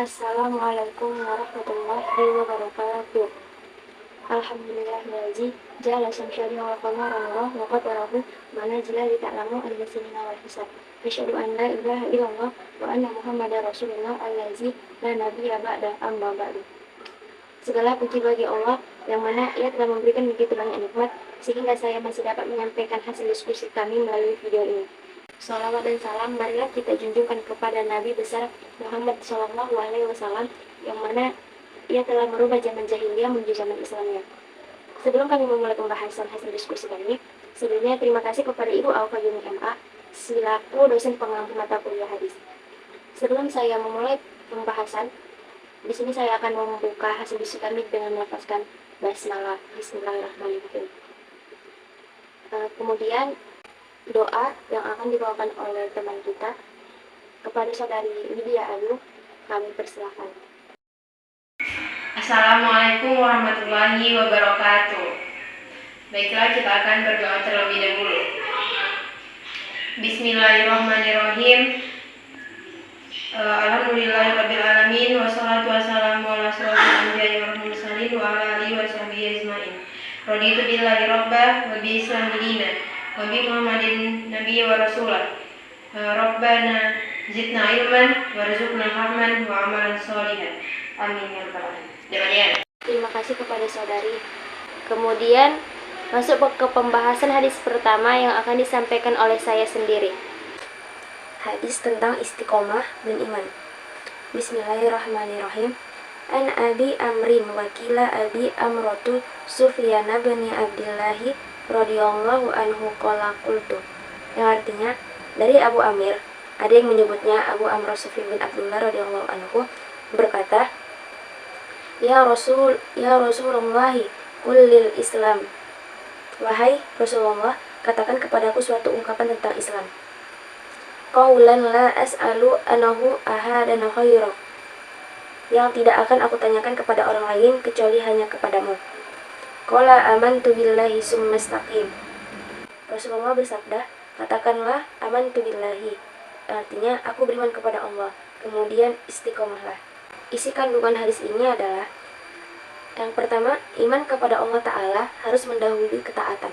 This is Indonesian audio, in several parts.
Assalamualaikum warahmatullahi wabarakatuh. Alhamdulillahillazi ja'ala syamsa wal qamara nuran wa qadarahu manazila li ta'lamu al-sinina wal hisab. Asyhadu an la ilaha illallah wa anna Muhammadar Rasulullah allazi la nabiyya ba'da amma ba'du. Segala puji bagi Allah yang mana Ia telah memberikan begitu banyak nikmat sehingga saya masih dapat menyampaikan hasil diskusi kami melalui video ini. Salawat dan salam marilah kita junjungkan kepada Nabi besar Muhammad Shallallahu Alaihi Wasallam yang mana Ia telah merubah zaman jahiliyah menuju zaman Islamnya. Sebelum kami memulai pembahasan hasil diskusi kami, sebelumnya terima kasih kepada Ibu Aufa Yuni MA selaku dosen pengampu mata kuliah hadis. Sebelum saya memulai pembahasan, di sini saya akan membuka hasil diskusi kami dengan melafazkan basmalah. Bismillahirrahmanirrahim. Kemudian doa yang akan dibawakan oleh teman kita kepada saudari Widya Ayu, kami persilahkan. Assalamualaikum warahmatullahi wabarakatuh. Baiklah, kita akan berdoa terlebih dahulu. Bismillahirrahmanirrahim. Alhamdulillahirrabbilalamin. Wassalatu wassalamu ala asyrofil anbiya'i wal mursalin wa ala alihi wa sahbihi ajmain. Raditu billahi rabba wa bi islami dinan wa bi Muhammadin nabiyya wa rasulah. Rabbana zidna ilman warzuqna fahman wa amalan sholihan. Amin ya rabbal alamin. Terima kasih kepada saudari. Kemudian masuk ke pembahasan hadis pertama yang akan disampaikan oleh saya sendiri. Hadis tentang istiqomah dan iman. Bismillahirrahmanirrahim. An Abi Amrin wakila Abi Amrotu Sufyan bin Abdillahi radhiyallahu anhu qala qultu. Yang artinya dari Abu Amir, ada yang menyebutnya Abu Amr Sufyan bin Abdullah radhiyallahu anhu berkata, Ya Rasulullah, qul lil Islam. Wahai Rasulullah, katakan kepadaku suatu ungkapan tentang Islam. Qaulan la as'alu anahu ahadan khairak. Yang tidak akan aku tanyakan kepada orang lain kecuali hanya kepadamu. Qala amantu billahi summa istaqim. Rasulullah bersabda, katakanlah amantu billahi. Artinya aku beriman kepada Allah, kemudian istiqomahlah. Isi kandungan hadis ini adalah yang pertama, iman kepada Allah Ta'ala harus mendahului ketaatan.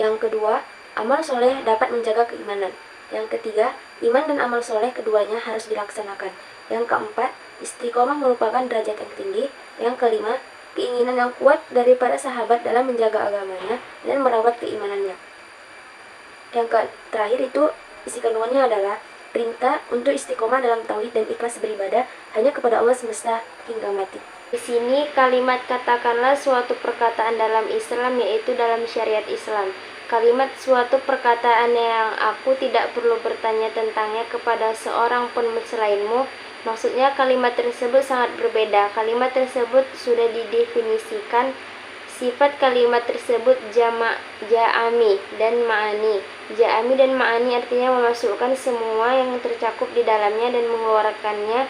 Yang kedua, amal soleh dapat menjaga keimanan. Yang ketiga, iman dan amal soleh keduanya harus dilaksanakan. Yang keempat, istiqomah merupakan derajat yang tinggi. Yang kelima, keinginan yang kuat daripada sahabat dalam menjaga agamanya dan merawat keimanannya. Yang terakhir itu, isi kandungannya adalah perintah untuk istiqomah dalam tauhid dan ikhlas beribadah hanya kepada Allah semesta hingga mati. Di sini kalimat katakanlah suatu perkataan dalam Islam yaitu dalam syariat Islam. Kalimat suatu perkataan yang aku tidak perlu bertanya tentangnya kepada seorang pun selainmu. Maksudnya kalimat tersebut sangat berbeda. Kalimat tersebut sudah didefinisikan. Sifat kalimat tersebut ja'ami dan ma'ani. Ja'ami dan ma'ani artinya memasukkan semua yang tercakup di dalamnya dan mengeluarkannya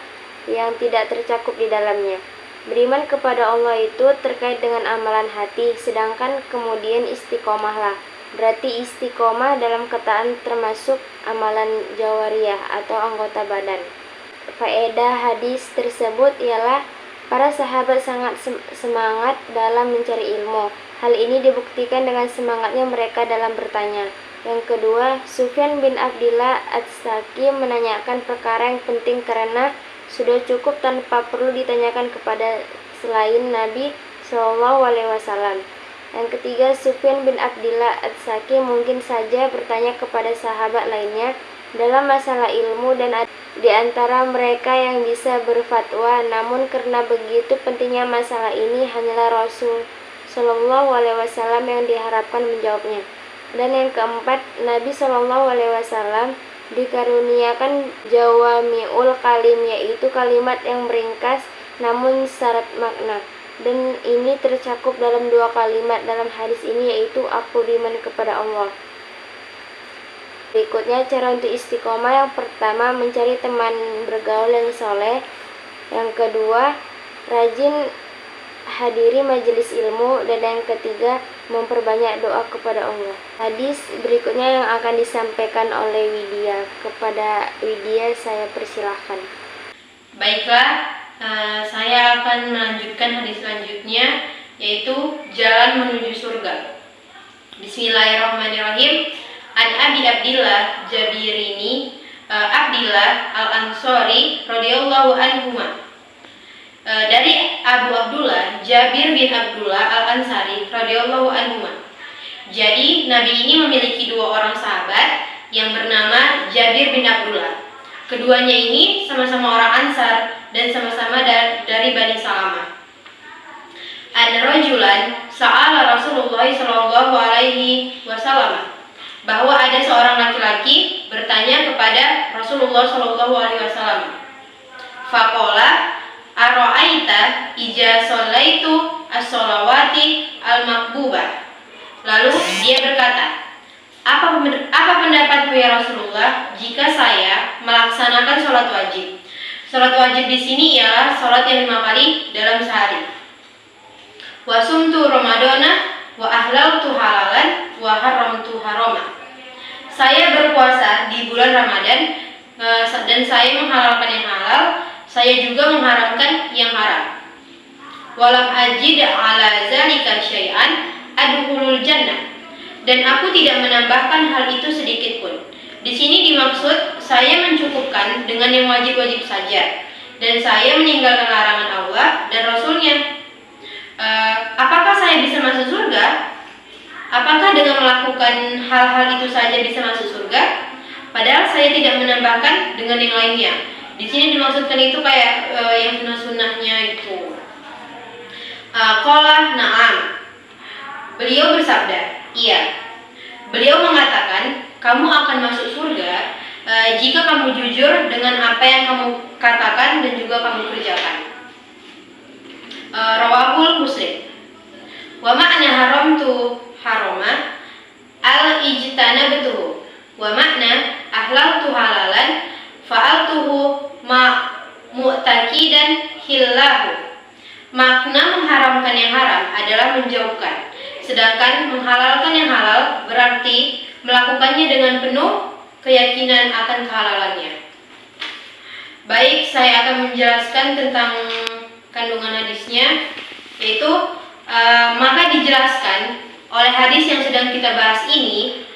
yang tidak tercakup di dalamnya. Beriman kepada Allah itu terkait dengan amalan hati, sedangkan kemudian istiqomahlah. Berarti istiqomah dalam ketaatan termasuk amalan jawariyah atau anggota badan. Faedah hadis tersebut ialah para sahabat sangat semangat dalam mencari ilmu. Hal ini dibuktikan dengan semangatnya mereka dalam bertanya. Yang kedua, Sufyan bin Abdillah Ats-Tsaqi menanyakan perkara yang penting karena sudah cukup tanpa perlu ditanyakan kepada selain Nabi Shallallahu Alaihi Wasallam. Yang ketiga, Sufyan bin Abdillah Ats-Tsaqi mungkin saja bertanya kepada sahabat lainnya dalam masalah ilmu dan di antara mereka yang bisa berfatwa, namun karena begitu pentingnya masalah ini hanyalah Rasul Shallallahu Alaihi Wasallam yang diharapkan menjawabnya. Dan yang keempat, Nabi Shallallahu Alaihi Wasallam dikaruniakan jawami'ul kalim, yaitu kalimat yang meringkas namun syarat makna. Dan ini tercakup dalam dua kalimat dalam hadis ini, yaitu aku beriman kepada Allah. Berikutnya cara untuk istiqomah. Yang pertama, mencari teman bergaul yang soleh. Yang kedua, rajin hadiri majelis ilmu. Dan yang ketiga, memperbanyak doa kepada Allah. Hadis berikutnya yang akan disampaikan oleh Widya. Kepada Widya saya persilahkan. Baiklah, saya akan melanjutkan hadis selanjutnya, yaitu jalan menuju surga. Bismillahirrahmanirrahim. An Abi Abdillah Jabirini Abdillah Al-Ansari radhiyallahu anhuma. Dari Abu Abdullah Jabir bin Abdullah Al-Ansari radhiyallahu anhuma. Jadi Nabi ini memiliki dua orang sahabat yang bernama Jabir bin Abdullah. Keduanya ini sama-sama orang Ansar dan sama-sama dari Bani Salamah. Ada rajulan sa'ala Rasulullah sallallahu alaihi wasallam, bahwa ada seorang laki-laki bertanya kepada Rasulullah sallallahu alaihi wasallam. Faqala ara'aita ija shallaitu as-shalawati al-maqbubah. Lalu dia berkata, apa pendapatmu ya Rasulullah jika saya melaksanakan sholat wajib? Sholat wajib di sini ialah sholat yang 5 kali dalam sehari. Wa sumtu Ramadana wa ahlaltu halalan wa haramtu harama. Saya berpuasa di bulan Ramadan dan saya menghalalkan yang halal, saya juga mengharamkan yang haram. Walam ajid ala zalika syai'an adkhulul jannah. Dan aku tidak menambahkan hal itu sedikit pun. Di sini dimaksud saya mencukupkan dengan yang wajib-wajib saja, dan saya meninggalkan larangan Allah dan Rasulnya. Apakah saya bisa masuk surga? Apakah dengan melakukan hal-hal itu saja bisa masuk surga? Padahal saya tidak menambahkan dengan yang lainnya. Di sini dimaksudkan itu kayak yang sunnah-sunnahnya itu. Qala na'am. Beliau bersabda, iya. Beliau mengatakan, kamu akan masuk surga jika kamu jujur dengan apa yang kamu katakan dan juga kamu kerjakan. Rawahul Muslim. Wa ma'na haramtu harama al-ijtanabtuhu. Wa ma'na ahlaltu halalan fa'altuhu mu'taqidan hillahu. Makna mengharamkan yang haram adalah menjauhkan, sedangkan menghalalkan yang halal berarti melakukannya dengan penuh keyakinan akan kehalalannya. Baik, saya akan menjelaskan tentang kandungan hadisnya, yaitu maka dijelaskan oleh hadis yang sedang kita bahas ini,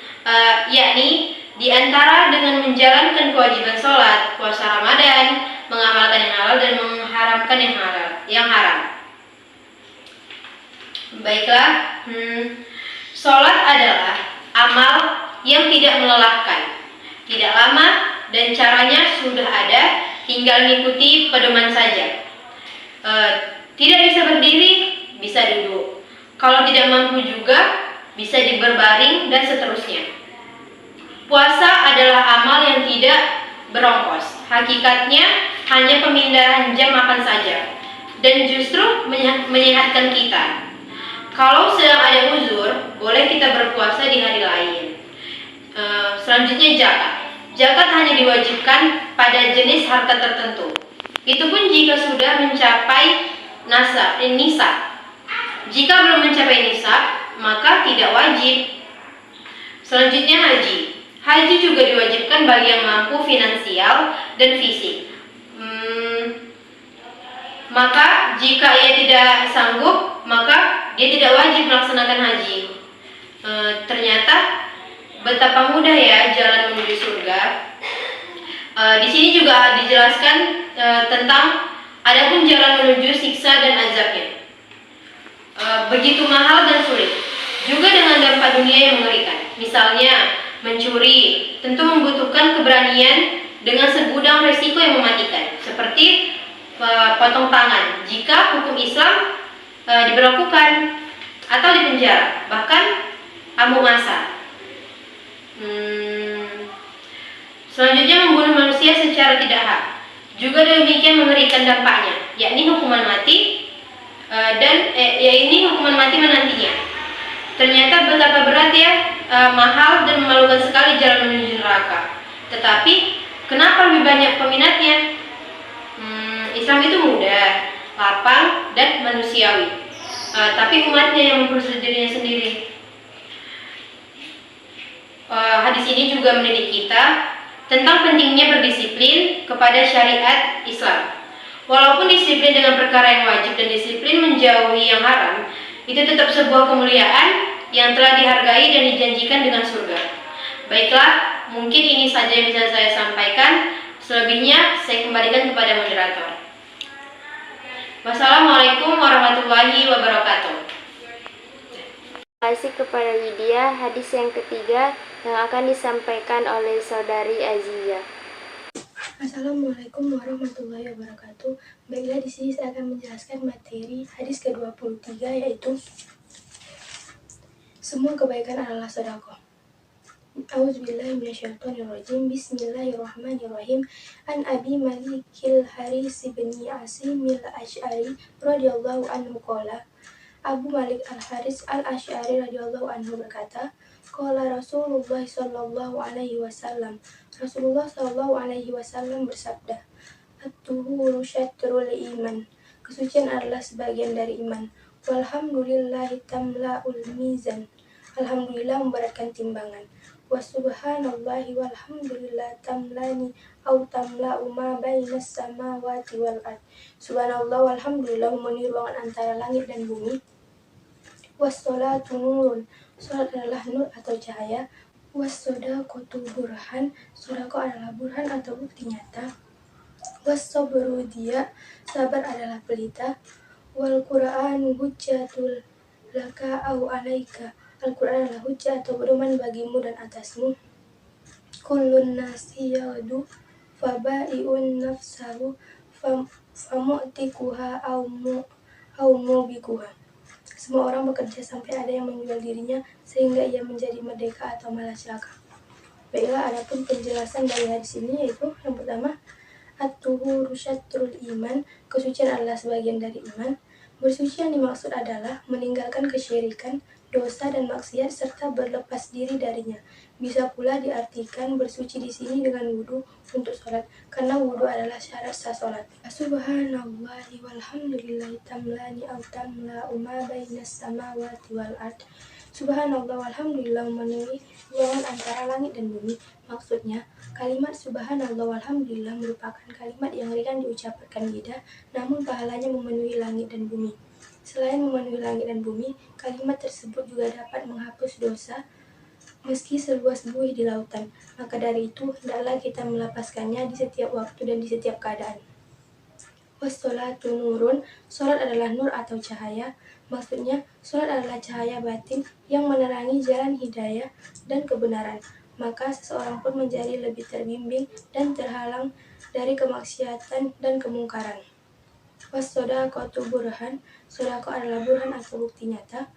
yakni di antara dengan menjalankan kewajiban sholat, puasa Ramadan, mengamalkan yang halal dan mengharamkan yang haram. Baiklah, sholat adalah amal yang tidak melelahkan, tidak lama, dan caranya sudah ada, tinggal mengikuti pedoman saja. Tidak bisa berdiri, bisa duduk. Kalau tidak mampu juga, bisa berbaring dan seterusnya. Puasa adalah amal yang tidak berongkos. Hakikatnya hanya pemindahan jam makan saja, dan justru menyehatkan kita. Kalau sedang ada uzur, boleh kita berpuasa di hari lain. Selanjutnya zakat. Zakat hanya diwajibkan pada jenis harta tertentu. Itu pun jika sudah mencapai nisab. Jika belum mencapai nisab, maka tidak wajib. Selanjutnya haji. Haji juga diwajibkan bagi yang mampu finansial dan fisik. Maka jika ia tidak sanggup, maka dia tidak wajib melaksanakan haji. Ternyata betapa mudah ya jalan menuju surga. Di sini juga dijelaskan tentang adapun jalan menuju siksa dan azabnya. Begitu mahal dan sulit. Juga dengan dampak dunia yang mengerikan. Misalnya mencuri, tentu membutuhkan keberanian dengan segudang resiko yang mematikan, seperti potong tangan jika hukum Islam diberlakukan, atau dipenjara, bahkan ampuh masa. Selanjutnya membunuh manusia secara tidak hak, juga demikian mengerikan dampaknya, yakni hukuman mati hukuman mati menantinya. Ternyata betapa berat ya, mahal dan memalukan sekali jalan menuju neraka. Tetapi kenapa lebih banyak peminatnya? Islam itu mudah, lapang, dan manusiawi. Tapi umatnya yang mempersulit dirinya sendiri. Hadis ini juga mendidik kita tentang pentingnya berdisiplin kepada syariat Islam. Walaupun disiplin dengan perkara yang wajib dan disiplin menjauhi yang haram, itu tetap sebuah kemuliaan yang telah dihargai dan dijanjikan dengan surga. Baiklah, mungkin ini saja yang bisa saya sampaikan. Selebihnya saya kembalikan kepada moderator. Wassalamualaikum warahmatullahi wabarakatuh. Terima kasih kepada Widya. Hadis yang ketiga yang akan disampaikan oleh Saudari Azizah. Assalamualaikum warahmatullahi wabarakatuh. Baiklah, di sini saya akan menjelaskan materi hadis ke-23, yaitu semua kebaikan adalah sedekah. A'udzubillahi minasyaitonirrajim. Bismillahirrahmanirrahim. An Abi Malikil Haris bin Asim al-Asy'ari radhiyallahu anhu qala. Abu Malik al-Haris al-Asy'ari radhiyallahu anhu berkata, qala Rasulullah sallallahu alaihi wasallam. Rasulullah sallallahu alaihi wasallam bersabda, at-tuhuru syatrul iman. Kesucian adalah sebagian dari iman. Walhamdulillahi tamla'ul mizan. Alhamdulillah memberatkan timbangan. Wasubhanallahi walhamdulillah tamlani au tamla'u ma bainas samawati wal ard. Subhanallah walhamdulillah memenuhi ruangan antara langit dan bumi. Wassalatu nurun. Salat adalah nur atau cahaya. Wassodaqatu burhan. Sedekah adalah burhan atau bukti nyata. Wassabru dia. Sabar adalah pelita. Wal Qur'anu hujjatul laka au alaika. Al-Quran adalah hujjah atau pedoman bagimu dan atasmu. Kullun nasi yaudu fabai'un nafsahu famu'tikuha au mubikuha. Semua orang bekerja sampai ada yang menjual dirinya sehingga ia menjadi merdeka atau malah celaka. Baiklah, adapun penjelasan dari hadis ini, yaitu yang pertama, at-tuhuru syatrul iman. Kesucian adalah sebagian dari iman. Bersuci yang dimaksud adalah meninggalkan kesyirikan, dosa dan maksiat serta berlepas diri darinya. Bisa pula diartikan bersuci di sini dengan wudu untuk sholat, karena wudu adalah syarat sah sholat. Subhanallahi walhamdulillahi tamlani au tamla'u ma bainas samawati wal ard. Subhanallah walhamdulillah memenuhi ruangan antara langit dan bumi. Maksudnya, kalimat subhanallah walhamdulillah merupakan kalimat yang ringan diucapkan lidah, namun pahalanya memenuhi langit dan bumi. Selain memenuhi langit dan bumi, kalimat tersebut juga dapat menghapus dosa meski seluas buih di lautan. Maka dari itu, hendaklah kita melepaskannya di setiap waktu dan di setiap keadaan. Wassolatu nurun. Salat adalah nur atau cahaya. Maksudnya, salat adalah cahaya batin yang menerangi jalan hidayah dan kebenaran. Maka seseorang pun menjadi lebih terbimbing dan terhalang dari kemaksiatan dan kemungkaran. Wassodaqatu burhan. Sedekah adalah burhan atau bukti nyata.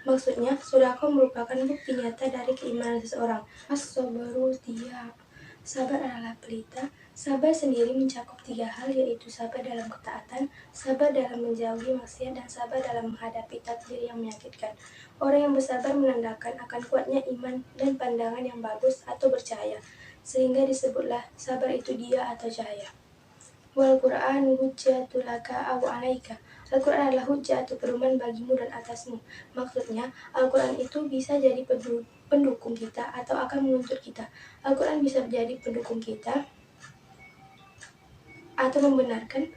Maksudnya, sedekah merupakan bukti nyata dari keimanan seseorang. As-sabru dia. Sabar adalah pelita. Sabar sendiri mencakup 3 hal, yaitu sabar dalam ketaatan, sabar dalam menjauhi maksiat, dan sabar dalam menghadapi takdir yang menyakitkan. Orang yang bersabar menandakan akan kuatnya iman dan pandangan yang bagus atau bercahaya, sehingga disebutlah sabar itu dia atau cahaya. Wal Qur'anu hujjatul laka au alaika. Al-Quran adalah hujjah atau pedoman bagimu dan atasmu. Maksudnya, Al-Quran itu bisa jadi pendukung kita atau akan menuntut kita. Al-Quran bisa menjadi pendukung kita atau membenarkan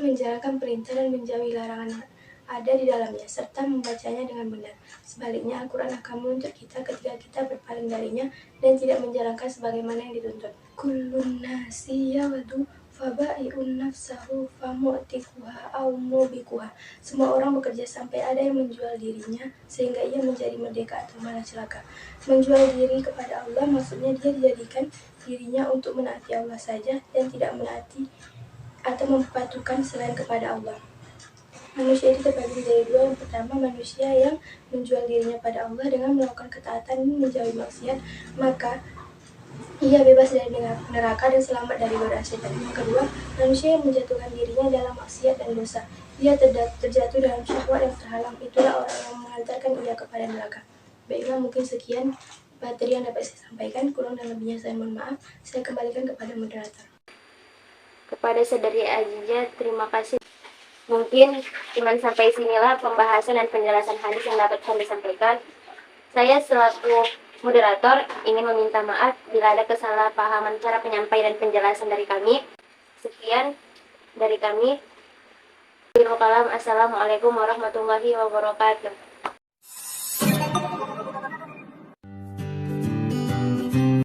menjalankan perintah dan menjauhi larangan yang ada di dalamnya, serta membacanya dengan benar. Sebaliknya, Al-Quran akan menuntut kita ketika kita berpaling darinya dan tidak menjalankan sebagaimana yang dituntut. Kullun nasi yawadu fabai'un nafsahu famu'tikuha au mubikuha. Semua orang bekerja sampai ada yang menjual dirinya sehingga ia menjadi merdeka atau malah celaka. Menjual diri kepada Allah maksudnya dia dijadikan dirinya untuk menaati Allah saja dan tidak menaati atau mempatuhkan selain kepada Allah. Manusia itu terbagi menjadi 2. Yang pertama, manusia yang menjual dirinya pada Allah dengan melakukan ketaatan dan menjauhi maksiat, maka ia bebas dari neraka dan selamat dari godaan setan. Yang kedua, manusia yang menjatuhkan dirinya dalam maksiat dan dosa, ia terjatuh dalam syahwat yang terhalang. Itulah orang yang mengantarkan ia kepada neraka. Baiklah, mungkin sekian materi yang dapat saya sampaikan. Kurang dan lebihnya saya mohon maaf. Saya kembalikan kepada moderator. Kepada Saudari Azizah, terima kasih. Mungkin cuma sampai sinilah pembahasan dan penjelasan hadis yang dapat kami sampaikan. Saya selaku moderator ingin meminta maaf bila ada kesalahpahaman cara penyampaian dan penjelasan dari kami. Sekian, Dari kami, Birul Kalam, Assalamualaikum warahmatullahi wabarakatuh.